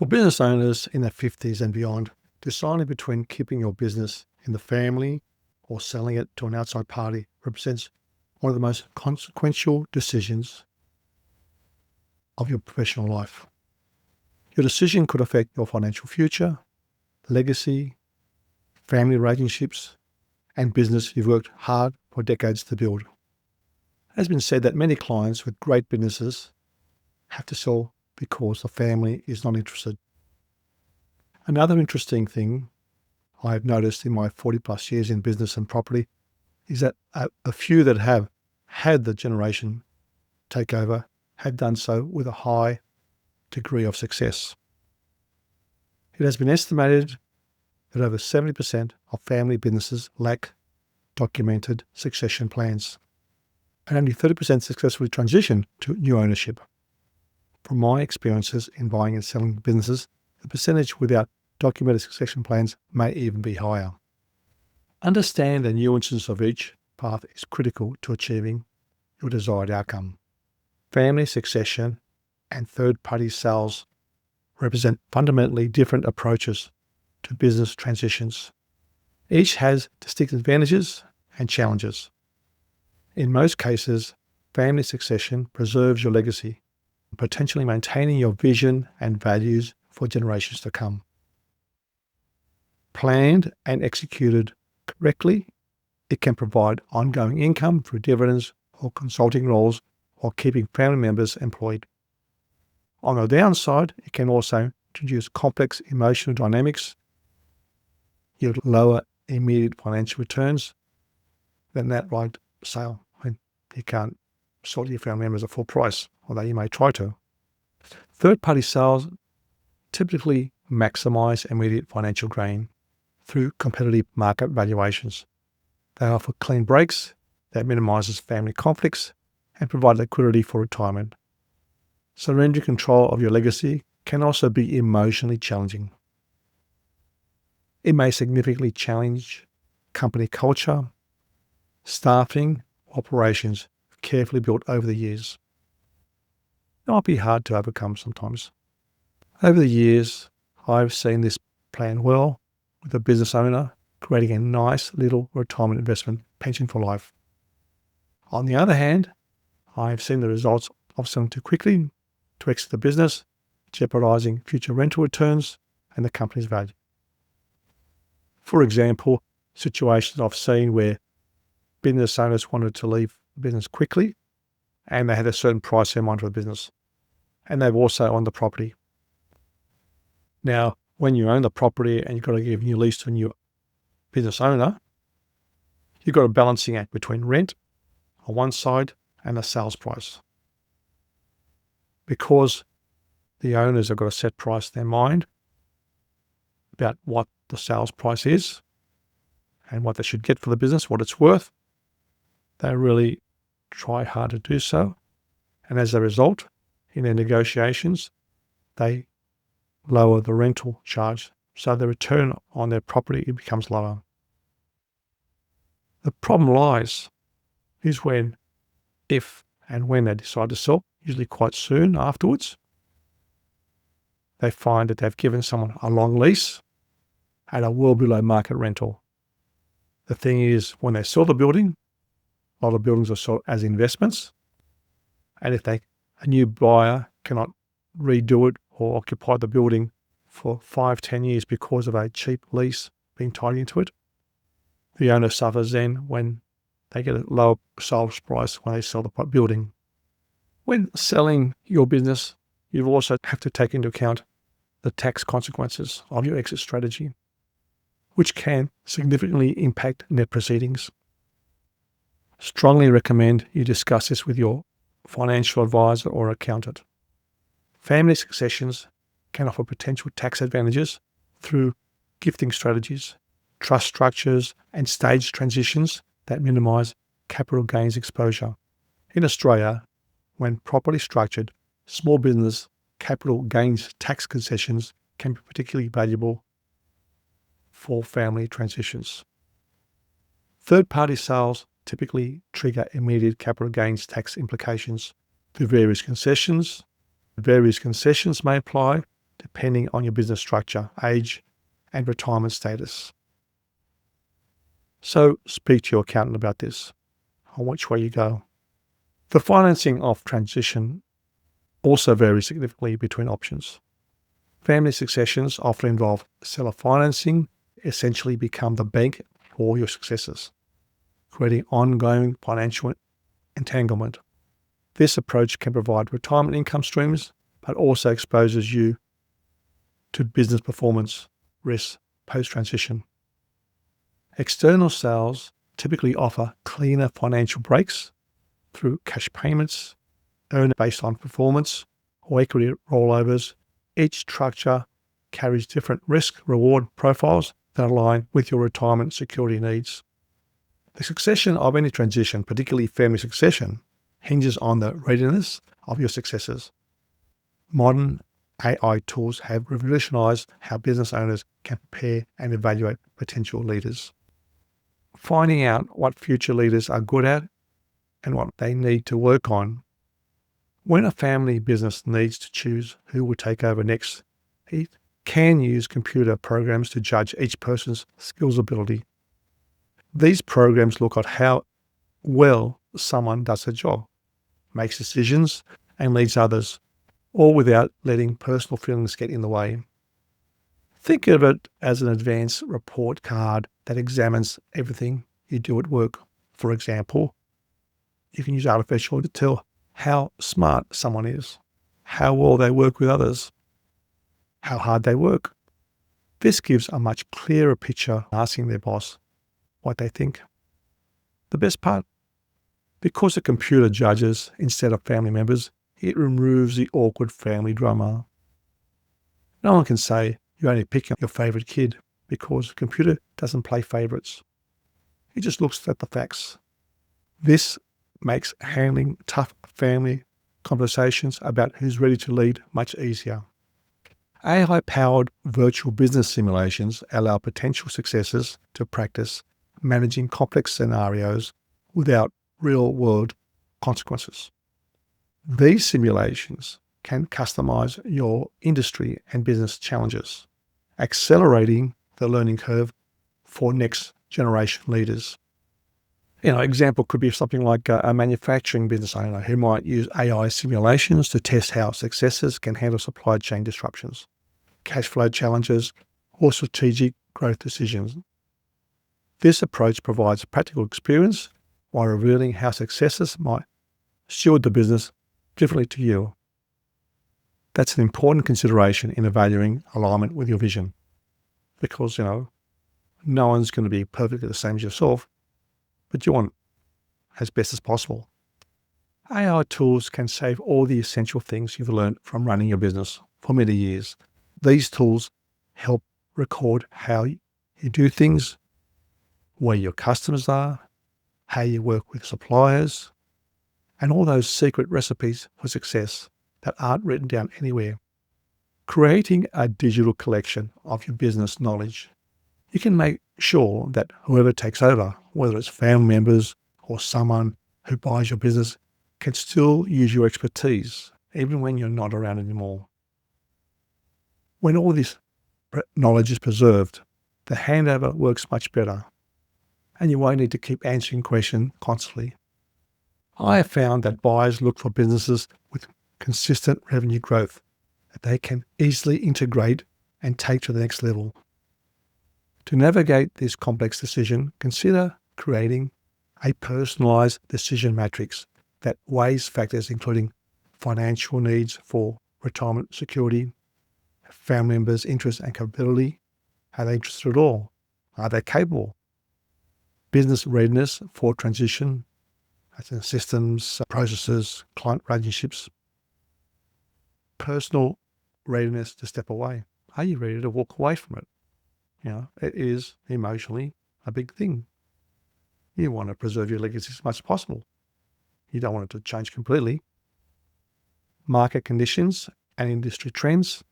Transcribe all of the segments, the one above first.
For business owners in their 50s and beyond, deciding between keeping your business in the family or selling it to an outside party represents one of the most consequential decisions of your professional life. Your decision could affect your financial future, legacy, family relationships, and business you've worked hard for decades to build. It has been said that many clients with great businesses have to sell because the family is not interested. Another interesting thing I've noticed in my 40 plus years in business and property is that a few that have had the generation takeover have done so with a high degree of success. It has been estimated that over 70% of family businesses lack documented succession plans, and only 30% successfully transition to new ownership. From my experiences in buying and selling businesses, the percentage without documented succession plans may even be higher. Understand the nuances of each path is critical to achieving your desired outcome. Family succession and third-party sales represent fundamentally different approaches to business transitions. Each has distinct advantages and challenges. In most cases, family succession preserves your legacy, potentially maintaining your vision and values for generations to come. Planned and executed correctly, it can provide ongoing income through dividends or consulting roles while keeping family members employed. On the downside, it can also introduce complex emotional dynamics, yield lower immediate financial returns than that outright sale. You can't sell your family members at full price, although you may try to. Third-party sales typically maximize immediate financial gain through competitive market valuations. They offer clean breaks that minimizes family conflicts and provide liquidity for retirement. Surrendering control of your legacy can also be emotionally challenging. It may significantly challenge company culture, staffing, operations carefully built over the years. It might be hard to overcome sometimes. Over the years, I've seen this plan well with a business owner creating a nice little retirement investment pension for life. On the other hand, I've seen the results of selling too quickly to exit the business, jeopardizing future rental returns and the company's value. For example, situations I've seen where business owners wanted to leave the business quickly and they had a certain price in mind for the business, and they've also owned the property. Now, when you own the property and you've got to give a new lease to a new business owner, you've got a balancing act between rent on one side and the sales price. Because the owners have got a set price in their mind about what the sales price is and what they should get for the business, what it's worth, they really try hard to do so. And as a result, in their negotiations, they lower the rental charge, so the return on their property becomes lower. The problem lies is if and when they decide to sell, usually quite soon afterwards, they find that they've given someone a long lease at a well below market rental. The thing is, when they sell the building, a lot of buildings are sold as investments, and if a new buyer cannot redo it or occupy the building for 5-10 years because of a cheap lease being tied into it, the owner suffers then when they get a lower sales price when they sell the building. When selling your business, you also have to take into account the tax consequences of your exit strategy, which can significantly impact net proceedings. Strongly recommend you discuss this with your financial advisor or accountant. Family successions can offer potential tax advantages through gifting strategies, trust structures, and staged transitions that minimize capital gains exposure. In Australia, when properly structured, small business capital gains tax concessions can be particularly valuable for family transitions. Third-party sales typically trigger immediate capital gains tax implications through various concessions. Various concessions may apply depending on your business structure, age, and retirement status. So speak to your accountant about this, on which way you go. The financing of transition also varies significantly between options. Family successions often involve seller financing, essentially become the bank for your successors, creating ongoing financial entanglement. This approach can provide retirement income streams, but also exposes you to business performance risks post-transition. External sales typically offer cleaner financial breaks through cash payments earned based on performance or equity rollovers. Each structure carries different risk-reward profiles that align with your retirement security needs. The succession of any transition, particularly family succession, hinges on the readiness of your successors. Modern AI tools have revolutionized how business owners can prepare and evaluate potential leaders. Finding out what future leaders are good at and what they need to work on. When a family business needs to choose who will take over next, it can use computer programs to judge each person's skills ability. These programs look at how well someone does their job, makes decisions, and leads others, all without letting personal feelings get in the way. Think of it as an advanced report card that examines everything you do at work. For example, you can use artificial to tell how smart someone is, how well they work with others, how hard they work. This gives a much clearer picture asking their boss what they think. The best part, because the computer judges instead of family members, it removes the awkward family drama. No one can say you only pick your favorite kid because the computer doesn't play favorites. It just looks at the facts. This makes handling tough family conversations about who's ready to lead much easier. AI-powered virtual business simulations allow potential successors to practice managing complex scenarios without real-world consequences. These simulations can customize your industry and business challenges, accelerating the learning curve for next generation leaders. Example could be something like a manufacturing business owner who might use AI simulations to test how successors can handle supply chain disruptions, cash flow challenges, or strategic growth decisions. This approach provides practical experience while revealing how successors might steward the business differently to you. That's an important consideration in evaluating alignment with your vision, because, no one's going to be perfectly the same as yourself, but you want as best as possible. AI tools can save all the essential things you've learned from running your business for many years. These tools help record how you do things, where your customers are, how you work with suppliers, and all those secret recipes for success that aren't written down anywhere. Creating a digital collection of your business knowledge, you can make sure that whoever takes over, whether it's family members or someone who buys your business, can still use your expertise, even when you're not around anymore. When all this knowledge is preserved, the handover works much better, and you won't need to keep answering questions constantly. I have found that buyers look for businesses with consistent revenue growth that they can easily integrate and take to the next level. To navigate this complex decision, consider creating a personalized decision matrix that weighs factors including financial needs for retirement security, family members' interest and capability. Are they interested at all? Are they capable? Business readiness for transition, as in systems, processes, client relationships. Personal readiness to step away. Are you ready to walk away from it? It is emotionally a big thing. You want to preserve your legacy as much as possible. You don't want it to change completely. Market conditions and industry trends.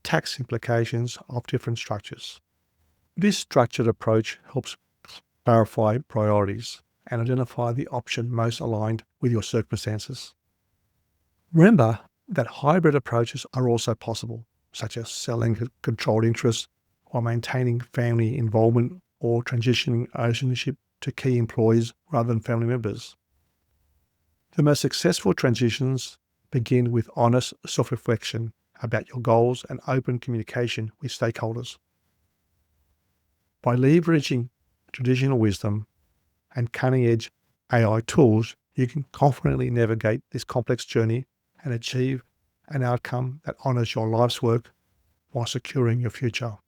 Tax implications of different structures. This structured approach helps clarify priorities and identify the option most aligned with your circumstances. Remember, that hybrid approaches are also possible, such as selling controlled interests while maintaining family involvement or transitioning ownership to key employees rather than family members. The most successful transitions begin with honest self-reflection about your goals and open communication with stakeholders. By leveraging traditional wisdom and cutting-edge AI tools, you can confidently navigate this complex journey and achieve an outcome that honors your life's work while securing your future.